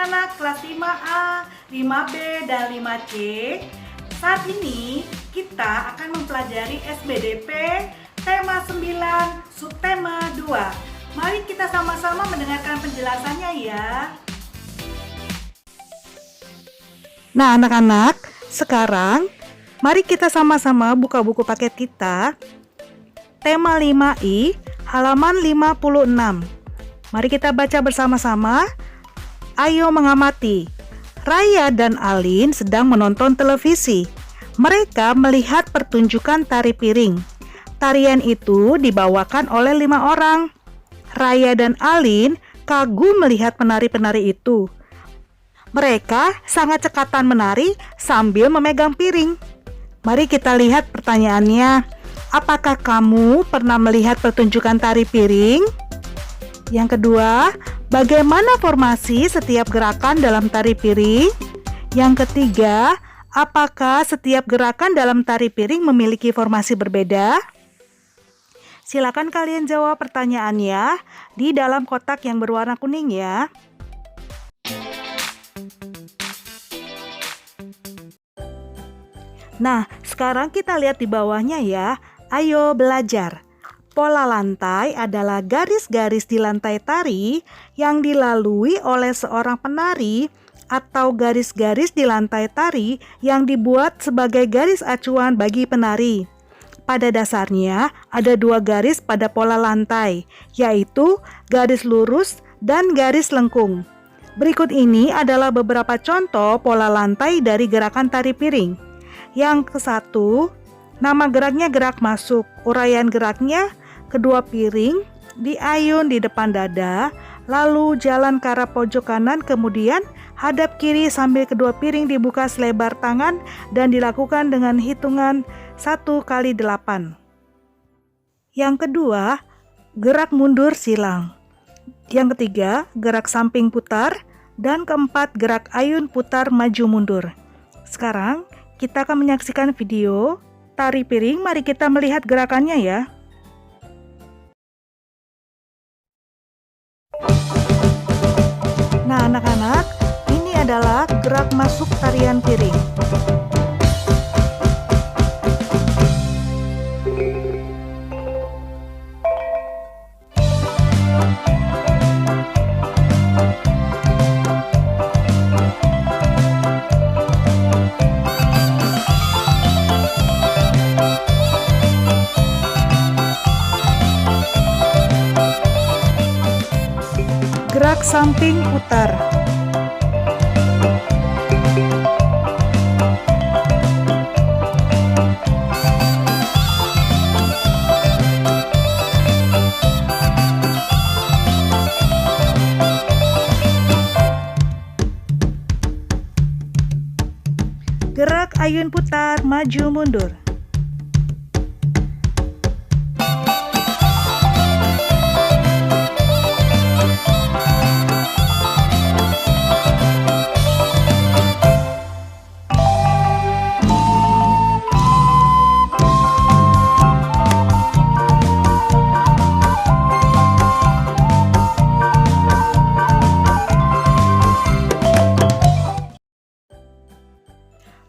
anak-anak kelas 5A, 5B, dan 5C. Saat ini kita akan mempelajari SBDP tema 9, subtema 2. Mari kita sama-sama mendengarkan penjelasannya ya. Nah anak-anak, sekarang mari kita sama-sama buka buku paket kita. Tema 5I, halaman 56. Mari kita baca bersama-sama. Ayo mengamati. Raya dan Alin sedang menonton televisi. Mereka melihat pertunjukan tari piring. Tarian itu dibawakan oleh 5 orang. Raya dan Alin kagum melihat penari-penari itu. Mereka sangat cekatan menari sambil memegang piring. Mari kita lihat pertanyaannya. Apakah kamu pernah melihat pertunjukan tari piring? Yang kedua, bagaimana formasi setiap gerakan dalam tari piring? Yang ketiga, apakah setiap gerakan dalam tari piring memiliki formasi berbeda? Silakan kalian jawab pertanyaannya di dalam kotak yang berwarna kuning ya. Nah, sekarang kita lihat di bawahnya ya. Ayo belajar. Pola lantai adalah garis-garis di lantai tari yang dilalui oleh seorang penari atau garis-garis di lantai tari yang dibuat sebagai garis acuan bagi penari. Pada dasarnya, ada 2 garis pada pola lantai, yaitu garis lurus dan garis lengkung. Berikut ini adalah beberapa contoh pola lantai dari gerakan tari piring. Yang ke-1, nama geraknya gerak masuk. Uraian geraknya, kedua piring diayun di depan dada, lalu jalan ke arah pojok kanan, kemudian hadap kiri sambil kedua piring dibuka selebar tangan dan dilakukan dengan hitungan 1 kali 8. Yang kedua, gerak mundur silang. Yang ketiga, gerak samping putar. Dan keempat, gerak ayun putar maju mundur. Sekarang, kita akan menyaksikan video tari piring. Mari kita melihat gerakannya ya. Nah anak-anak, ini adalah gerak masuk tarian piring. Gerak samping putar. Gerak ayun putar maju mundur.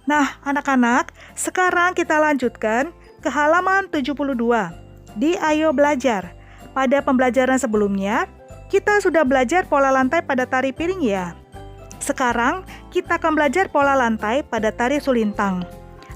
Nah, anak-anak, sekarang kita lanjutkan ke halaman 72 di Ayo Belajar. Pada pembelajaran sebelumnya, kita sudah belajar pola lantai pada tari piring ya. Sekarang, kita akan belajar pola lantai pada tari sulintang.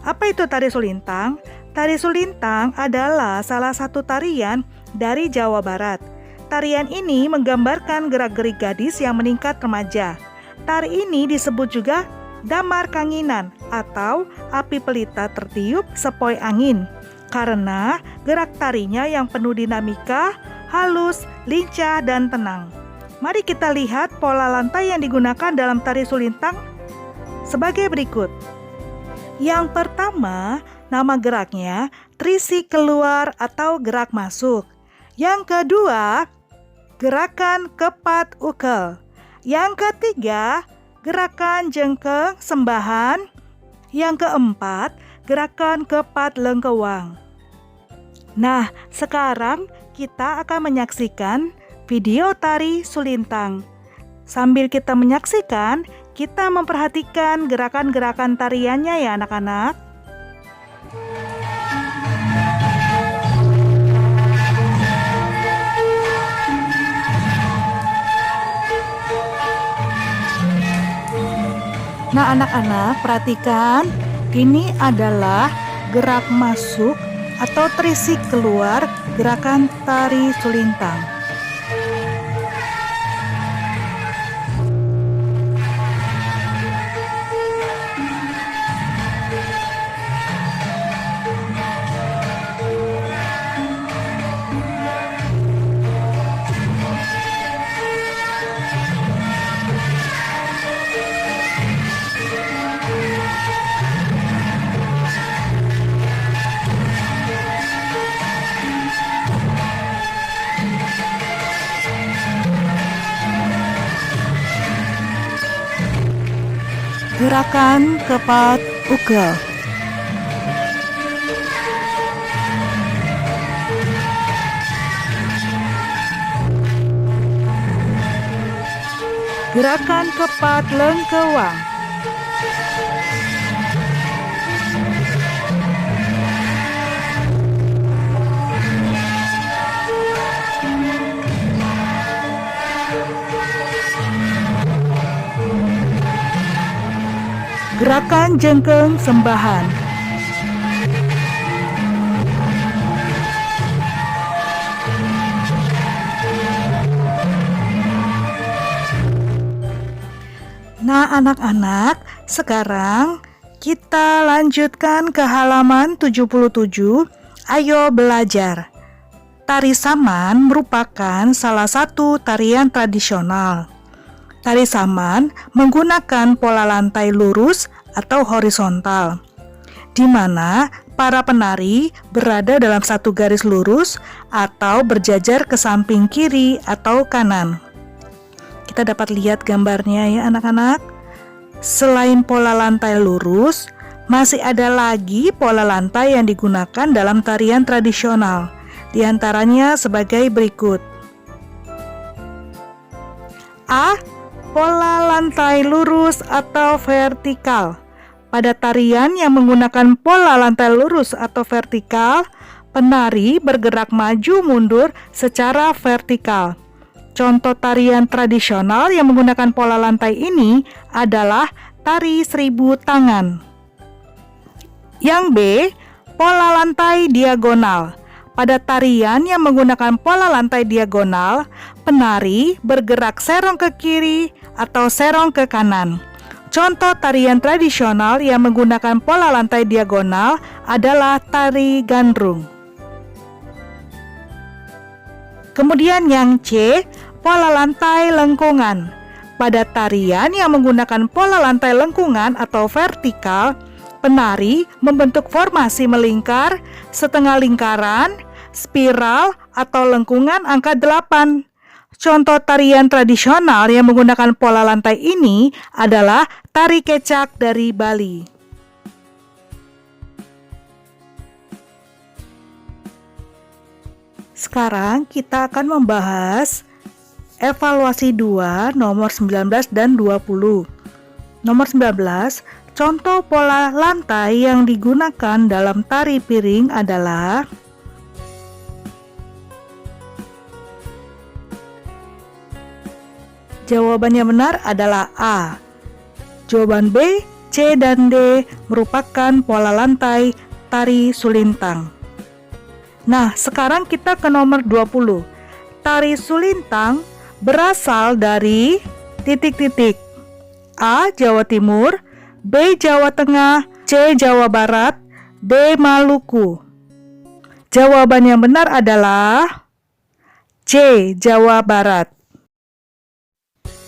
Apa itu tari sulintang? Tari sulintang adalah salah satu tarian dari Jawa Barat. Tarian ini menggambarkan gerak-gerik gadis yang meningkat remaja. Tari ini disebut juga damar kanginan atau api pelita tertiup sepoi angin karena gerak tarinya yang penuh dinamika, halus, lincah, dan tenang. Mari kita lihat pola lantai yang digunakan dalam tari sulintang sebagai berikut. Yang pertama, nama geraknya trisi keluar atau gerak masuk. Yang kedua, gerakan kepat ukel. Yang ketiga, gerakan jengkeng sembahan. Yang keempat, gerakan kepat lengkewang. Nah, sekarang kita akan menyaksikan video tari sulintang. Sambil kita menyaksikan, kita memperhatikan gerakan-gerakan tariannya ya anak-anak. Nah anak-anak, perhatikan, ini adalah gerak masuk atau terisik keluar gerakan tari sulintang. Gerakan kepat ugal. Gerakan kepat lengkewang. Gerakan jengkeng sembahan. Nah anak-anak, sekarang kita lanjutkan ke halaman 77. Ayo belajar. Tari saman merupakan salah satu tarian tradisional. Tari saman menggunakan pola lantai lurus atau horizontal, di mana para penari berada dalam satu garis lurus atau berjajar ke samping kiri atau kanan. Kita dapat lihat gambarnya ya anak-anak. Selain pola lantai lurus, masih ada lagi pola lantai yang digunakan dalam tarian tradisional, di antaranya sebagai berikut. A. Pola lantai lurus atau vertikal. Pada tarian yang menggunakan pola lantai lurus atau vertikal, penari bergerak maju mundur secara vertikal. Contoh tarian tradisional yang menggunakan pola lantai ini adalah tari 1000 tangan. Yang B, pola lantai diagonal. Pada tarian yang menggunakan pola lantai diagonal, penari bergerak serong ke kiri atau serong ke kanan. Contoh tarian tradisional yang menggunakan pola lantai diagonal adalah tari gandrung. Kemudian yang C, pola lantai lengkungan. Pada tarian yang menggunakan pola lantai lengkungan atau vertikal, penari membentuk formasi melingkar, setengah lingkaran, spiral, atau lengkungan angka 8. Contoh tarian tradisional yang menggunakan pola lantai ini adalah tari kecak dari Bali. Sekarang kita akan membahas evaluasi 2 nomor 19 dan 20. Nomor 19, contoh pola lantai yang digunakan dalam tari piring adalah jawaban yang benar adalah A. Jawaban B, C, dan D merupakan pola lantai tari sulintang. Nah, sekarang kita ke nomor 20. Tari sulintang berasal dari titik-titik. A. Jawa Timur, B. Jawa Tengah, C. Jawa Barat, D. Maluku. Jawaban yang benar adalah C. Jawa Barat.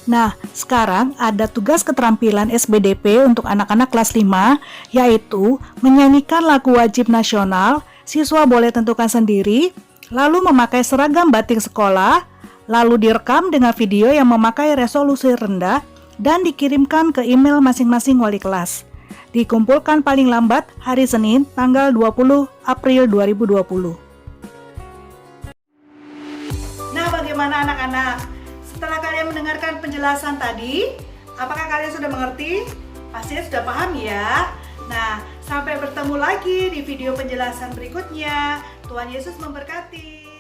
Nah, sekarang ada tugas keterampilan SBDP untuk anak-anak kelas 5, yaitu menyanyikan lagu wajib nasional. Siswa boleh tentukan sendiri, lalu memakai seragam batik sekolah, lalu direkam dengan video yang memakai resolusi rendah, dan dikirimkan ke email masing-masing wali kelas. Dikumpulkan paling lambat hari Senin, tanggal 20 April 2020. Nah, bagaimana anak-anak? setelah kalian mendengarkan penjelasan tadi, apakah kalian sudah mengerti? Pastinya sudah paham ya. Nah, sampai bertemu lagi di video penjelasan berikutnya. Tuhan Yesus memberkati.